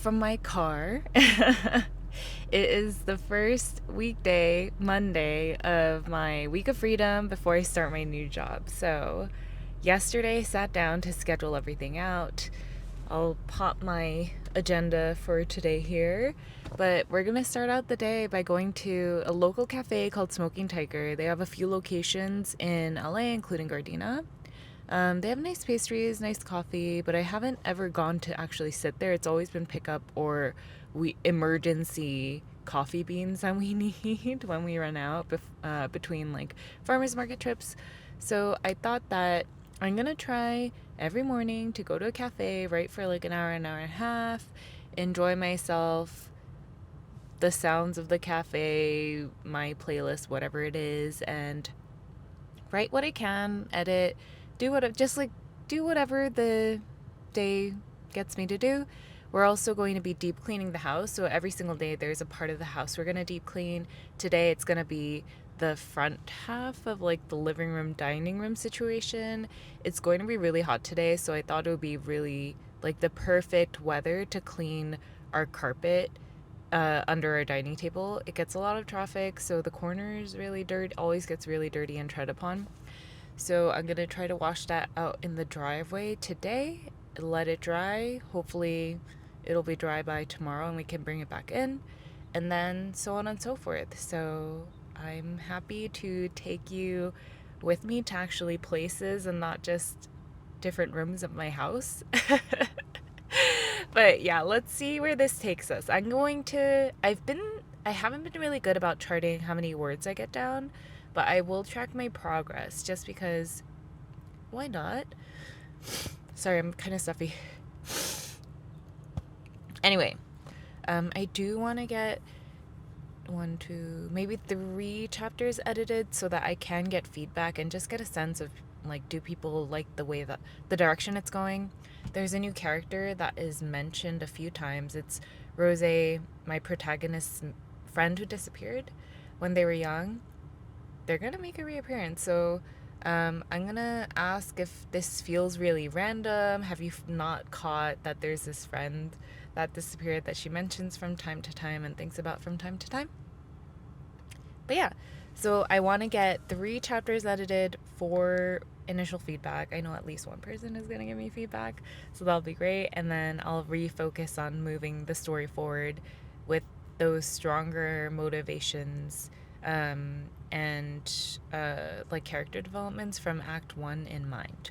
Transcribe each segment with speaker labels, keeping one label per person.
Speaker 1: from my car. It is the first weekday, Monday, of my week of freedom before I start my new job. So, yesterday I sat down to schedule everything out. I'll pop my agenda for today here, but we're gonna start out the day by going to a local cafe called Smoking Tiger. They have a few locations in LA, including Gardena. They have nice pastries, nice coffee, but I haven't ever gone to actually sit there. It's always been pickup or we emergency coffee beans that we need when we run out between like farmers market trips. So I thought that I'm gonna try every morning to go to a cafe, right, for like an hour and a half, enjoy myself, the sounds of the cafe, my playlist, whatever it is, and write what I can, edit, do what just like do whatever the day gets me to do. We're also going to be deep cleaning the house, so every single day there's a part of the house we're going to deep clean. Today it's going to be the front half of like the living room dining room situation. It's going to be really hot today, so I thought it would be really like the perfect weather to clean our carpet under our dining table. It gets a lot of traffic, so the corner is really dirty, always gets really dirty and tread upon. So I'm gonna try to wash that out in the driveway today, let it dry. Hopefully it'll be dry by tomorrow and we can bring it back in, and then so on and so forth. So I'm happy to take you with me to actually places and not just different rooms of my house. But yeah, let's see where this takes us. I haven't been really good about charting how many words I get down, but I will track my progress just because why not? Sorry, I'm kind of stuffy. Anyway, I do want to get one, two, maybe three chapters edited so that I can get feedback and just get a sense of like, do people like the way that the direction it's going? There's a new character that is mentioned a few times. It's Rose, my protagonist's friend who disappeared when they were young. They're gonna make a reappearance, so I'm gonna ask if this feels really random. Have you not caught that there's this friend that disappeared that she mentions from time to time and thinks about from time to time? But yeah, so I want to get 3 chapters edited for initial feedback. I know at least one person is going to give me feedback, so that'll be great. And then I'll refocus on moving the story forward with those stronger motivations and like character developments from Act 1 in mind.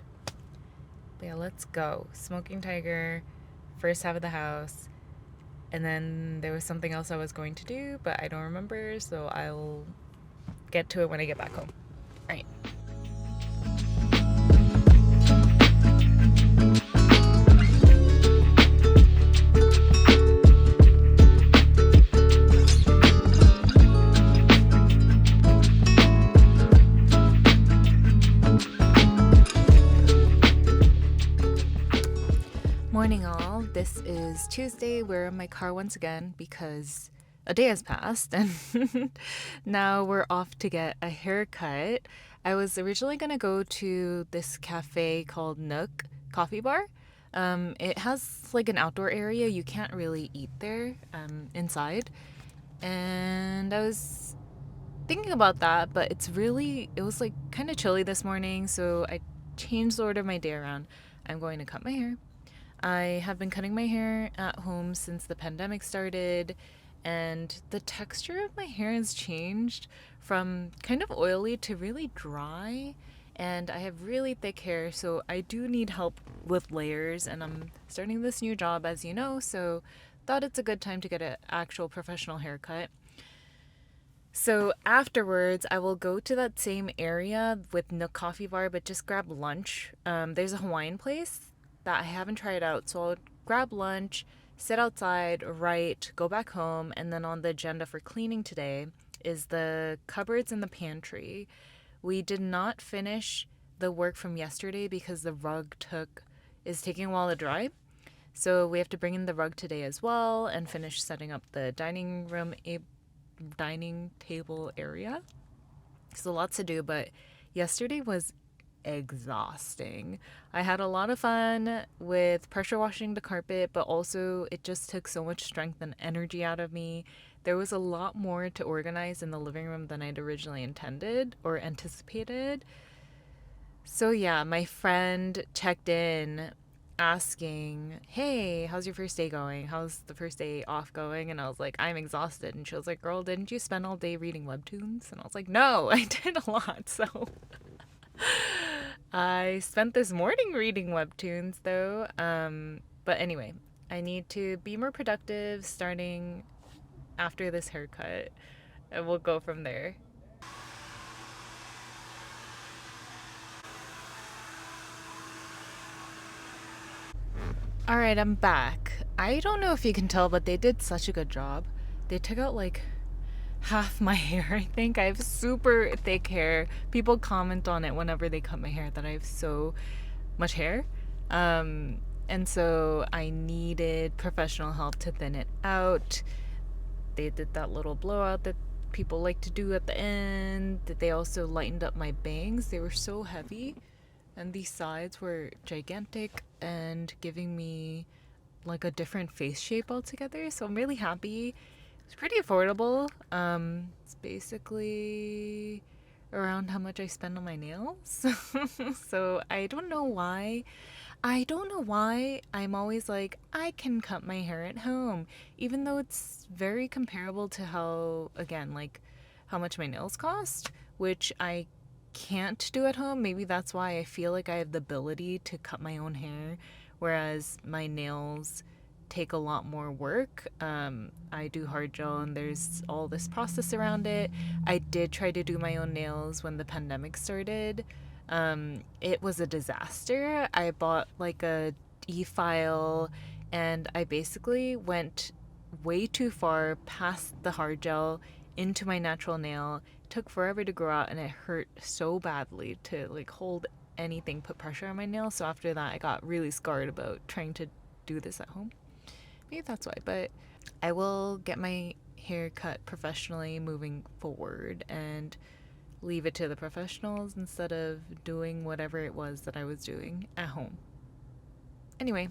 Speaker 1: But yeah, let's go. Smoking Tiger, first half of the house. And then there was something else I was going to do, but I don't remember, so I'll get to it when I get back home. All right. Morning all. This is Tuesday. We're in my car once again because a day has passed and now we're off to get a haircut. I was originally going to go to this cafe called Nook Coffee Bar. It has like an outdoor area. You can't really eat there inside. And I was thinking about that, but it was like kind of chilly this morning, so I changed the order of my day around. I'm going to cut my hair. I have been cutting my hair at home since the pandemic started, and the texture of my hair has changed from kind of oily to really dry, and I have really thick hair, so I do need help with layers, and I'm starting this new job, as you know, so thought it's a good time to get an actual professional haircut. So afterwards, I will go to that same area with Nook Coffee Bar, but just grab lunch. There's a Hawaiian place that I haven't tried out, so I'll grab lunch, sit outside, write, go back home, and then on the agenda for cleaning today is the cupboards in the pantry. We did not finish the work from yesterday because the rug is taking a while to dry. So we have to bring in the rug today as well and finish setting up the dining table area. So lots to do, but yesterday was exhausting. I had a lot of fun with pressure washing the carpet, but also it just took so much strength and energy out of me. There was a lot more to organize in the living room than I'd originally intended or anticipated. So, yeah, my friend checked in asking, "Hey, how's your first day going? How's the first day off going?" And I was like, "I'm exhausted." And she was like, "Girl, didn't you spend all day reading webtoons?" And I was like, "No, I did a lot." So, I spent this morning reading webtoons though. But anyway, I need to be more productive starting after this haircut, and we'll go from there. All right, I'm back. I don't know if you can tell, but they did such a good job. They took out like half my hair, I think. I have super thick hair. People comment on it whenever they cut my hair that I have so much hair. And so I needed professional help to thin it out. They did that little blowout that people like to do at the end. That they also lightened up my bangs. They were so heavy, and these sides were gigantic and giving me like a different face shape altogether. So I'm really happy. It's pretty affordable. It's basically around how much I spend on my nails. So I don't know why I'm always like, I can cut my hair at home, even though it's very comparable to how, again, like how much my nails cost, which I can't do at home. Maybe that's why I feel like I have the ability to cut my own hair, whereas my nails take a lot more work. I do hard gel and there's all this process around it. I did try to do my own nails when the pandemic started. It was a disaster. I bought like a e-file and I basically went way too far past the hard gel into my natural nail. It took forever to grow out and it hurt so badly to like hold anything, put pressure on my nail. So after that, I got really scarred about trying to do this at home. Maybe that's why, but I will get my hair cut professionally moving forward and leave it to the professionals instead of doing whatever it was that I was doing at home. Anyway,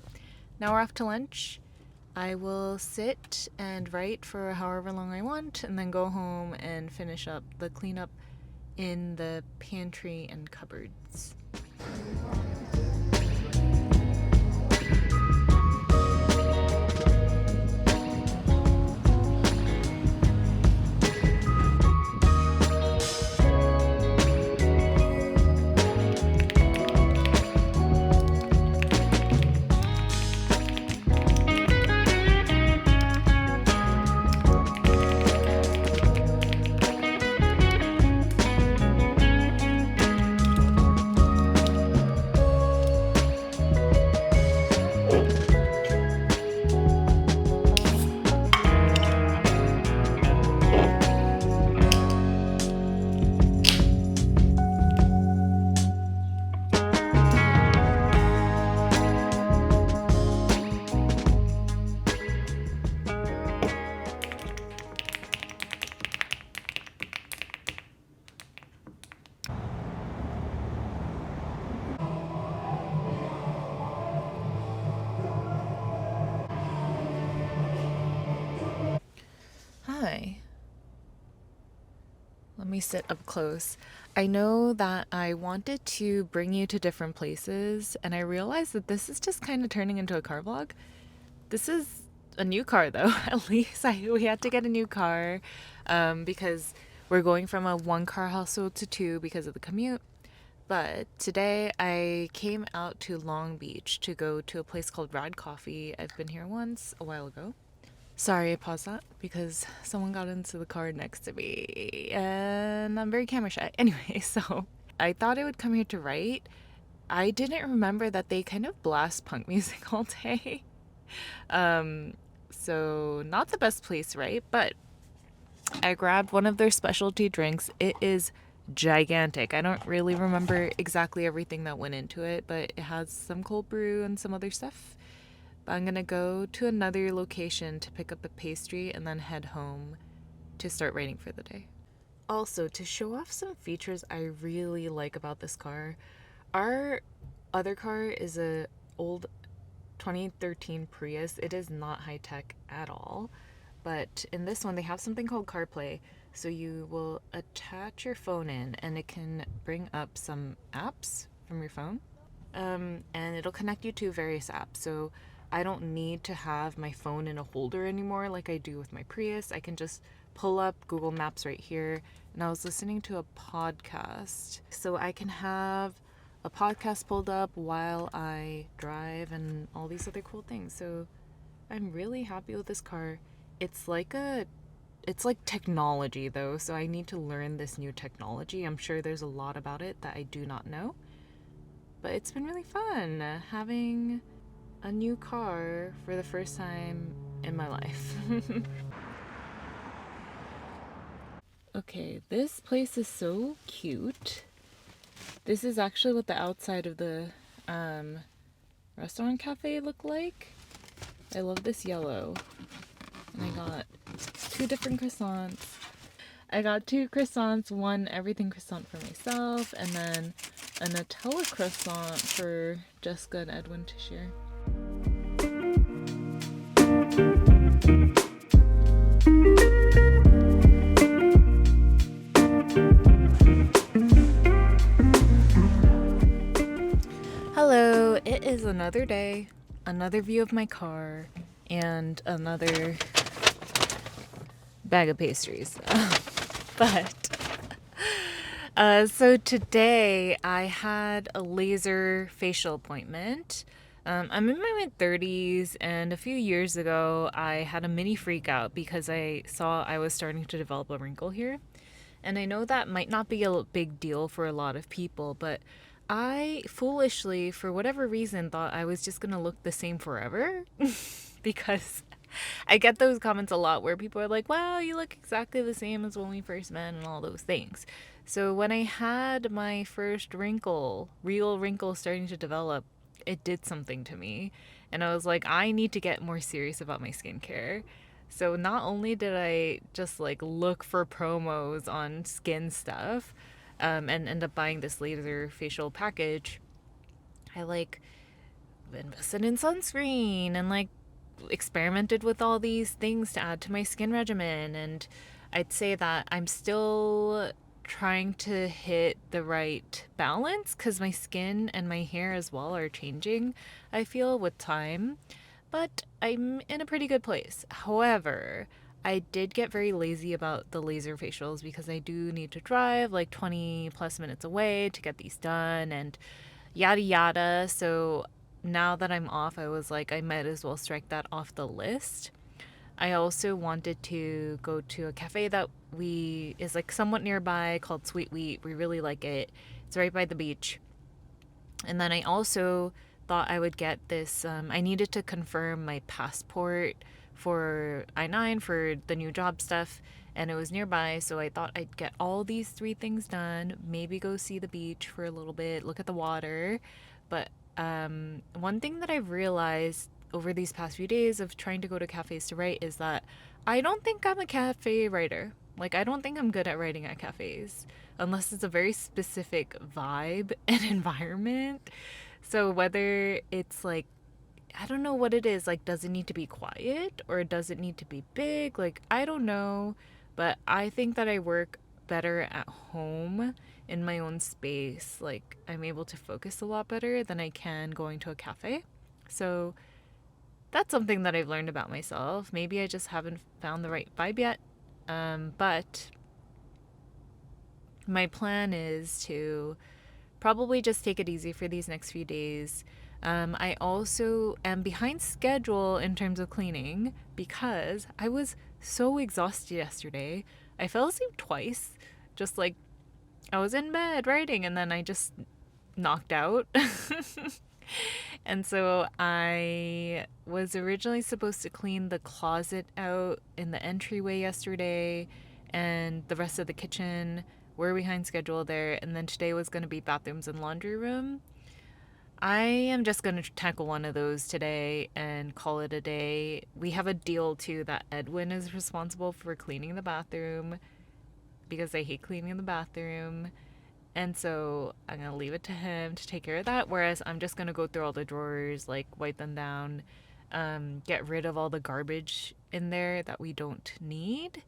Speaker 1: now we're off to lunch. I will sit and write for however long I want and then go home and finish up the cleanup in the pantry and cupboards. Hi. Let me sit up close. I know that I wanted to bring you to different places, and I realized that this is just kind of turning into a car vlog. This is a new car, though. At least we had to get a new car because we're going from a one-car household to two because of the commute. But today I came out to Long Beach to go to a place called Rad Coffee. I've been here once a while ago. Sorry, I paused that because someone got into the car next to me and I'm very camera shy. Anyway, so I thought I would come here to write. I didn't remember that they kind of blast punk music all day. So not the best place, right? But I grabbed one of their specialty drinks. It is gigantic. I don't really remember exactly everything that went into it, but it has some cold brew and some other stuff. But I'm gonna go to another location to pick up a pastry and then head home to start writing for the day. Also, to show off some features I really like about this car, Our other car is a old 2013 Prius. It is not high tech at all. But in this one, they have something called CarPlay. So you will attach your phone in and it can bring up some apps from your phone. And it'll connect you to various apps. So I don't need to have my phone in a holder anymore like I do with my Prius. I can just pull up Google Maps right here. And I was listening to a podcast. So I can have a podcast pulled up while I drive and all these other cool things. So I'm really happy with this car. It's like technology though, so I need to learn this new technology. I'm sure there's a lot about it that I do not know. But it's been really fun having a new car for the first time in my life. Okay, this place is so cute. This is actually what the outside of the restaurant cafe looked like. I love this yellow. And I got 2 different croissants. I got 2 croissants, one everything croissant for myself, and then a Nutella croissant for Jessica and Edwin to share. Hello, it is another day, another view of my car, and another bag of pastries. So today I had a laser facial appointment. I'm in my mid-30s, and a few years ago I had a mini freak out because I saw I was starting to develop a wrinkle here. And I know that might not be a big deal for a lot of people, but I foolishly, for whatever reason, thought I was just gonna look the same forever because I get those comments a lot where people are like, wow, you look exactly the same as when we first met and all those things. So when I had my first wrinkle, real wrinkle starting to develop, it did something to me. And I was like, I need to get more serious about my skincare. So not only did I just like look for promos on skin stuff and end up buying this laser facial package, I like invested in sunscreen and like experimented with all these things to add to my skin regimen. And I'd say that I'm still trying to hit the right balance because my skin and my hair as well are changing, I feel, with time. But I'm in a pretty good place. However, I did get very lazy about the laser facials because I do need to drive like 20 plus minutes away to get these done and yada yada. So now that I'm off, I was like, I might as well strike that off the list. I also wanted to go to a cafe that is like somewhat nearby called Sweet Wheat. We really like it. It's right by the beach. And then I also thought I would get this. I needed to confirm my passport for I-9 for the new job stuff, and it was nearby, so I thought I'd get all these 3 things done, maybe go see the beach for a little bit, look at the water. But one thing that I've realized over these past few days of trying to go to cafes to write is that I don't think I'm a cafe writer. Like, I don't think I'm good at writing at cafes unless it's a very specific vibe and environment. So whether it's like, I don't know what it is, like, does it need to be quiet or does it need to be big? Like, I don't know, but I think that I work better at home in my own space. Like, I'm able to focus a lot better than I can going to a cafe. So that's something that I've learned about myself. Maybe I just haven't found the right vibe yet. But my plan is to probably just take it easy for these next few days. I also am behind schedule in terms of cleaning because I was so exhausted yesterday. I fell asleep twice. Just like, I was in bed writing and then I just knocked out. And so I was originally supposed to clean the closet out in the entryway yesterday and the rest of the kitchen. We're behind schedule there. And then today was going to be bathrooms and laundry room. I am just going to tackle one of those today and call it a day. We have a deal too that Edwin is responsible for cleaning the bathroom because I hate cleaning the bathroom. And so I'm going to leave it to him to take care of that. Whereas I'm just going to go through all the drawers, like wipe them down, get rid of all the garbage in there that we don't need.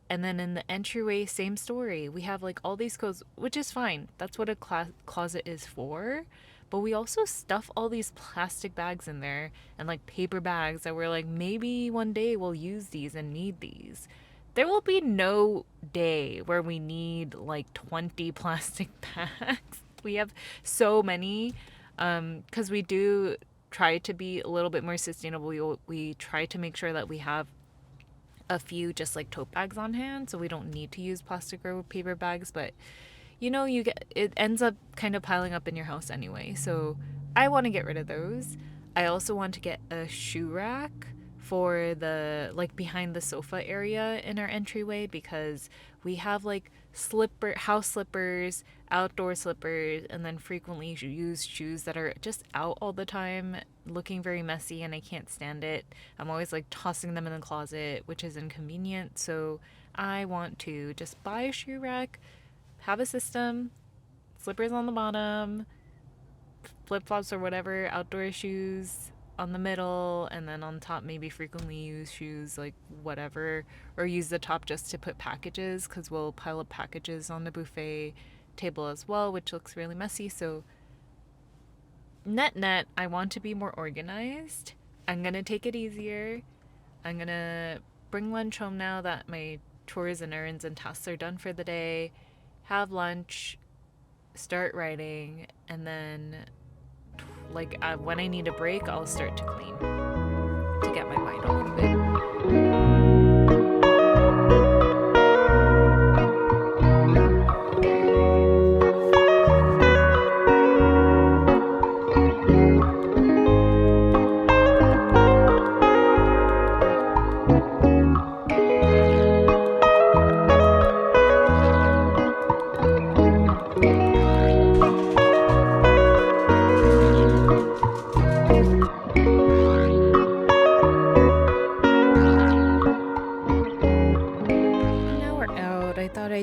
Speaker 1: And then in the entryway, same story. We have like all these clothes, which is fine. That's what a closet is for. But we also stuff all these plastic bags in there and like paper bags that we're like, maybe one day we'll use these and need these. There will be no day where we need like 20 plastic bags. We have so many because we do try to be a little bit more sustainable. We try to make sure that we have a few just like tote bags on hand so we don't need to use plastic or paper bags, but you get it ends up kind of piling up in your house anyway. So I want to get rid of those. I also want to get a shoe rack for the like behind the sofa area in our entryway because we have like house slippers, outdoor slippers, and then frequently used shoes that are just out all the time, looking very messy, and I can't stand it. I'm always like tossing them in the closet, which is inconvenient. So I want to just buy a shoe rack, have a system, slippers on the bottom, flip-flops or whatever, outdoor shoes on the middle, and then on top maybe frequently used shoes, like whatever, or use the top just to put packages because we'll pile up packages on the buffet table as well, which looks really messy. So net, I want to be more organized. I'm gonna take it easier. I'm gonna bring lunch home now that my chores and errands and tasks are done for the day, have lunch, start writing, and then when I need a break, I'll start to clean to get my mind off of it.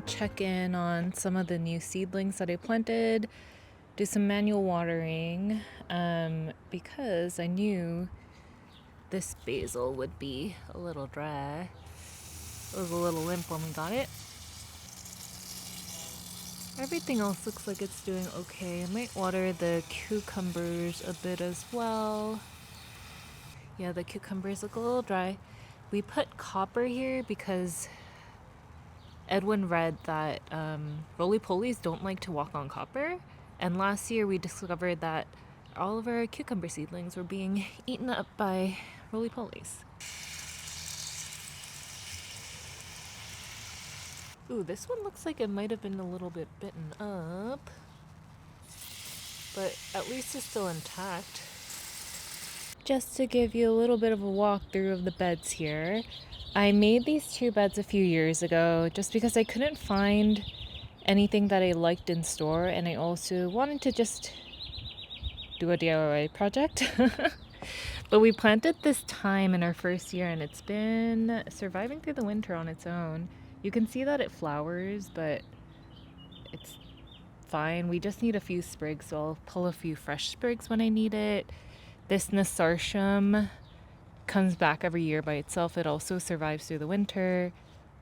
Speaker 1: Check in on some of the new seedlings that I planted, do some manual watering, because I knew this basil would be a little dry. It was a little limp when we got it. Everything else looks like it's doing okay. I might water the cucumbers a bit as well. Yeah, the cucumbers look a little dry. We put copper here because Edwin read that roly-polies don't like to walk on copper, and last year we discovered that all of our cucumber seedlings were being eaten up by roly-polies. Ooh, this one looks like it might have been a little bit bitten up, but at least it's still intact. Just to give you a little bit of a walkthrough of the beds here, I made these two beds a few years ago just because I couldn't find anything that I liked in store, and I also wanted to just do a DIY project. But we planted this thyme in our first year, and it's been surviving through the winter on its own. You can see that it flowers, but it's fine. We just need a few sprigs, so I'll pull a few fresh sprigs when I need it. This nasturtium comes back every year by itself. It also survives through the winter.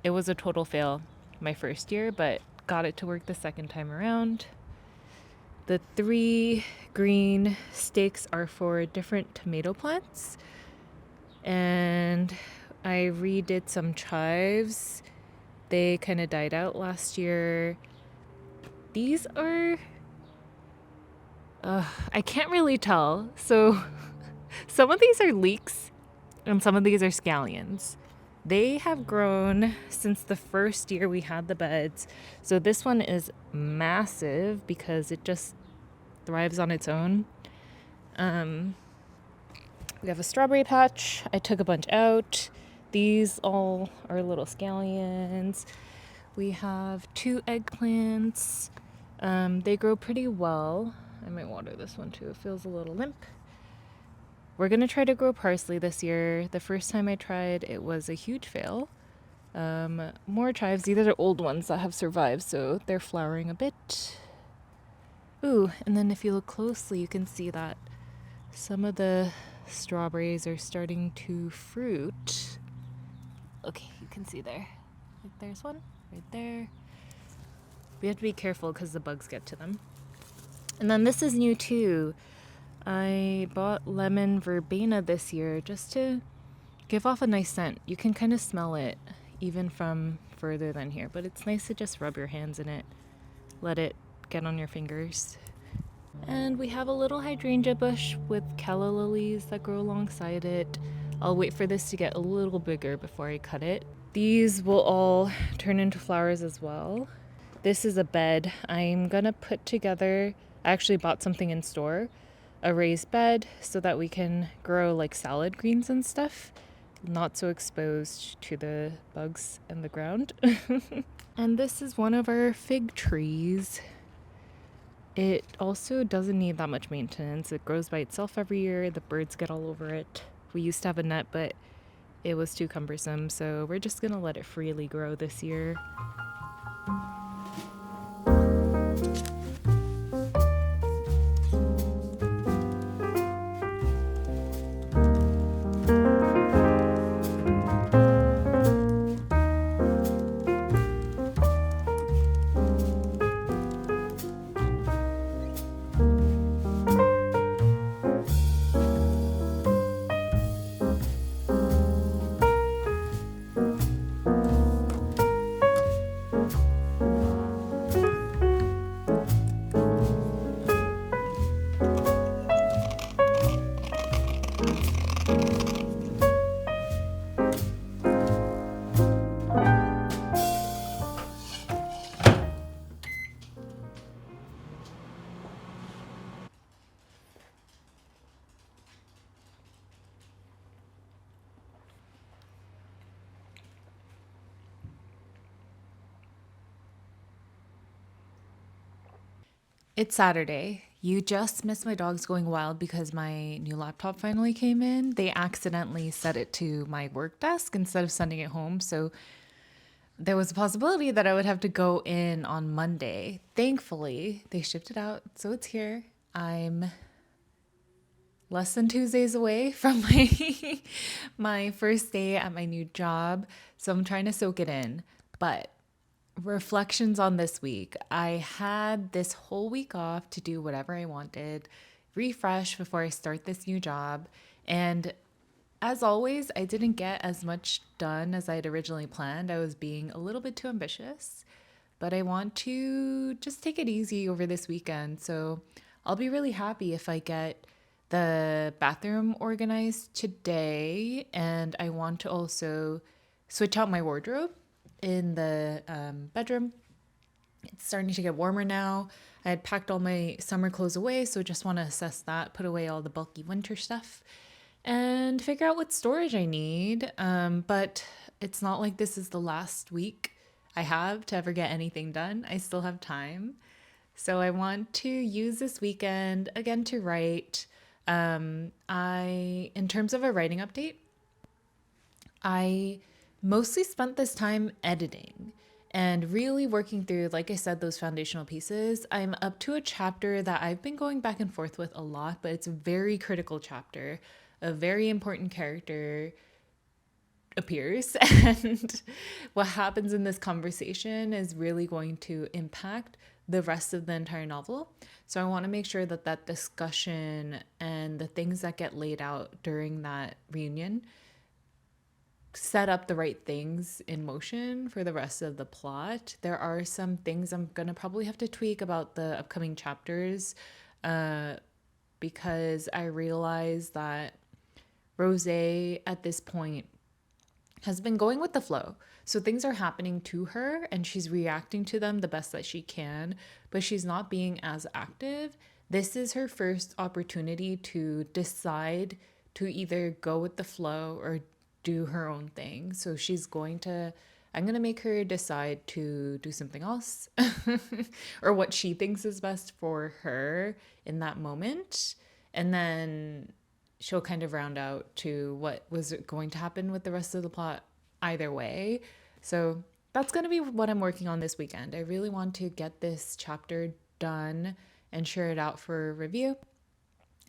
Speaker 1: It was a total fail my first year, but got it to work the second time around. The 3 green stakes are for different tomato plants, and I redid some chives. They kind of died out last year. These are I can't really tell. So some of these are leeks and some of these are scallions. They have grown since the first year we had the beds. So this one is massive because it just thrives on its own. We have a strawberry patch. I took a bunch out. These all are little scallions. We have 2 eggplants. They grow pretty well. I might water this one too. It feels a little limp. We're going to try to grow parsley this year. The first time I tried, it was a huge fail. More chives. These are old ones that have survived, so they're flowering a bit. Ooh, and then if you look closely, you can see that some of the strawberries are starting to fruit. Okay, you can see there. Like there's one right there. We have to be careful because the bugs get to them. And then this is new too. I bought lemon verbena this year just to give off a nice scent. You can kind of smell it even from further than here, but it's nice to just rub your hands in it. Let it get on your fingers. And we have a little hydrangea bush with calla lilies that grow alongside it. I'll wait for this to get a little bigger before I cut it. These will all turn into flowers as well. This is a bed. I'm gonna put together, I actually bought something in store, a raised bed so that we can grow like salad greens and stuff, not so exposed to the bugs and the ground. And this is one of our fig trees. It also doesn't need that much maintenance. It grows by itself every year. The birds get all over it. We used to have a net, but it was too cumbersome, so we're just gonna let it freely grow this year. It's Saturday. You just missed my dogs going wild because my new laptop finally came in. They accidentally set it to my work desk instead of sending it home. So there was a possibility that I would have to go in on Monday. Thankfully, they shipped it out. So it's here. I'm less than 2 days away from my first day at my new job. So I'm trying to soak it in. But reflections on this week. I had this whole week off to do whatever I wanted, refresh before I start this new job. And as always, I didn't get as much done as I had originally planned. I was being a little bit too ambitious, but I want to just take it easy over this weekend. So I'll be really happy if I get the bathroom organized today. And I want to also switch out my wardrobe in the bedroom. It's starting to get warmer now. I had packed all my summer clothes away, so just want to assess that, put away all the bulky winter stuff, and figure out what storage I need. But it's not like this is the last week I have to ever get anything done. I still have time. So I want to use this weekend again to write. In terms of a writing update, I mostly spent this time editing and really working through, like I said, those foundational pieces. I'm up to a chapter that I've been going back and forth with a lot, but it's a very critical chapter. A very important character appears, and what happens in this conversation is really going to impact the rest of the entire novel. So I want to make sure that that discussion and the things that get laid out during that reunion set up the right things in motion for the rest of the plot. There are some things I'm going to probably have to tweak about the upcoming chapters because I realize that Rose at this point has been going with the flow. So things are happening to her and she's reacting to them the best that she can, but she's not being as active. This is her first opportunity to decide to either go with the flow or do her own thing. So I'm going to make her decide to do something else or what she thinks is best for her in that moment. And then she'll kind of round out to what was going to happen with the rest of the plot either way. So that's going to be what I'm working on this weekend. I really want to get this chapter done and share it out for review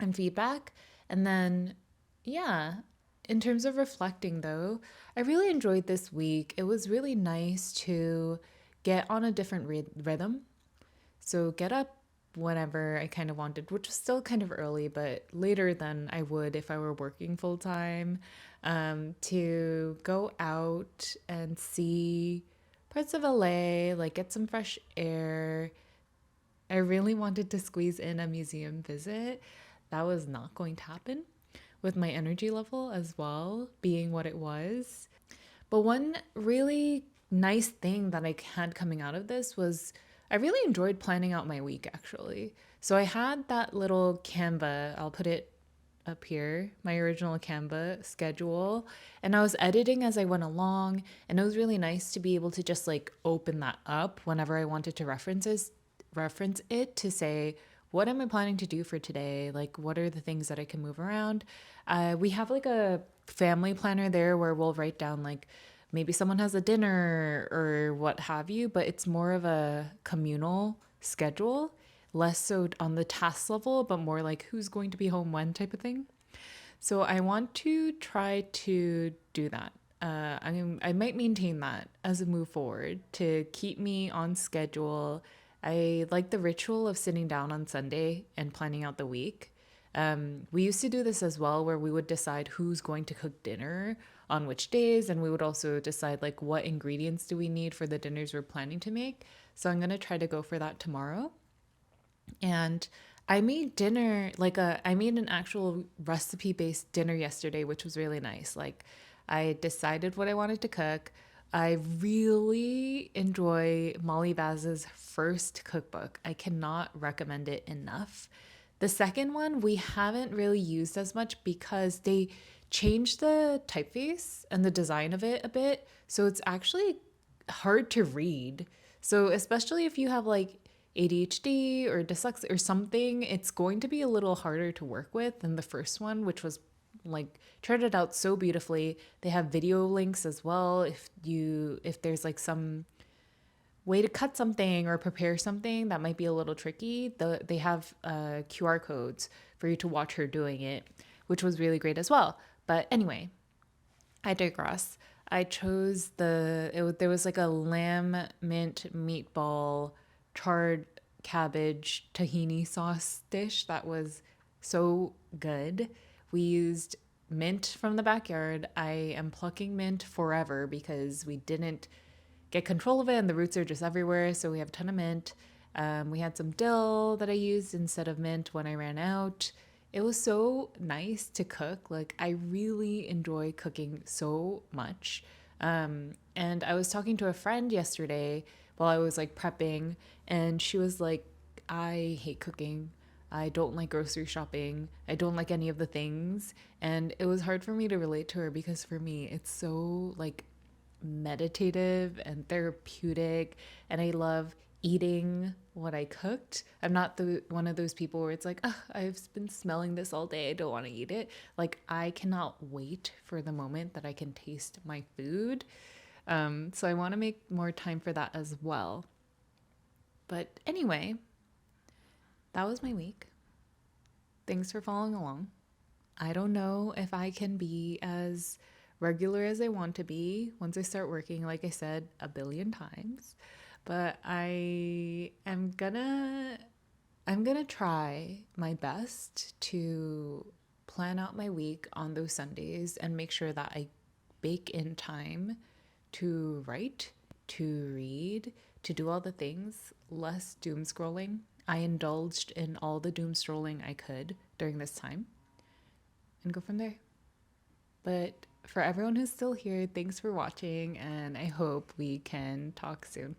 Speaker 1: and feedback. And then, yeah, in terms of reflecting though, I really enjoyed this week. It was really nice to get on a different rhythm. So get up whenever I kind of wanted, which was still kind of early, but later than I would if I were working full time, to go out and see parts of LA, like get some fresh air. I really wanted to squeeze in a museum visit. That was not going to happen with my energy level as well being what it was. But one really nice thing that I had coming out of this was I really enjoyed planning out my week actually. So I had that little Canva, I'll put it up here, my original Canva schedule, and I was editing as I went along, and it was really nice to be able to just like open that up whenever I wanted to reference it to say, what am I planning to do for today? Like, what are the things that I can move around? We have like a family planner there where we'll write down like maybe someone has a dinner or what have you, but it's more of a communal schedule, less so on the task level, but more like who's going to be home when type of thing. So I want to try to do that. I might maintain that as a move forward to keep me on schedule. I like the ritual of sitting down on Sunday and planning out the week. We used to do this as well, where we would decide who's going to cook dinner on which days, and we would also decide like what ingredients do we need for the dinners we're planning to make. So I'm gonna try to go for that tomorrow. And I made dinner I made an actual recipe based dinner yesterday, which was really nice. Like I decided what I wanted to cook. I really enjoy Molly Baz's first cookbook. I cannot recommend it enough. The second one we haven't really used as much because they changed the typeface and the design of it a bit. So it's actually hard to read. So especially if you have like ADHD or dyslexia or something, it's going to be a little harder to work with than the first one, which was like charted out so beautifully. They have video links as well if there's like some way to cut something or prepare something that might be a little tricky. They have QR codes for you to watch her doing it, which was really great as well. But anyway, I digress. I chose there was like a lamb mint meatball charred cabbage tahini sauce dish that was so good. We used mint from the backyard. I am plucking mint forever because we didn't get control of it and the roots are just everywhere. So we have a ton of mint. We had some dill that I used instead of mint when I ran out. It was so nice to cook. Like I really enjoy cooking so much. And I was talking to a friend yesterday while I was like prepping, and she was like, I hate cooking. I don't like grocery shopping. I don't like any of the things. And it was hard for me to relate to her because for me, it's so like meditative and therapeutic. And I love eating what I cooked. I'm not the one of those people where it's like, oh, I've been smelling this all day. I don't want to eat it. Like I cannot wait for the moment that I can taste my food. So I want to make more time for that as well. But anyway, that was my week. Thanks for following along. I don't know if I can be as regular as I want to be once I start working, like I said a billion times. But I'm gonna try my best to plan out my week on those Sundays and make sure that I bake in time to write, to read, to do all the things, less doom scrolling. I indulged in all the doom scrolling I could during this time and go from there. But for everyone who's still here, thanks for watching, and I hope we can talk soon.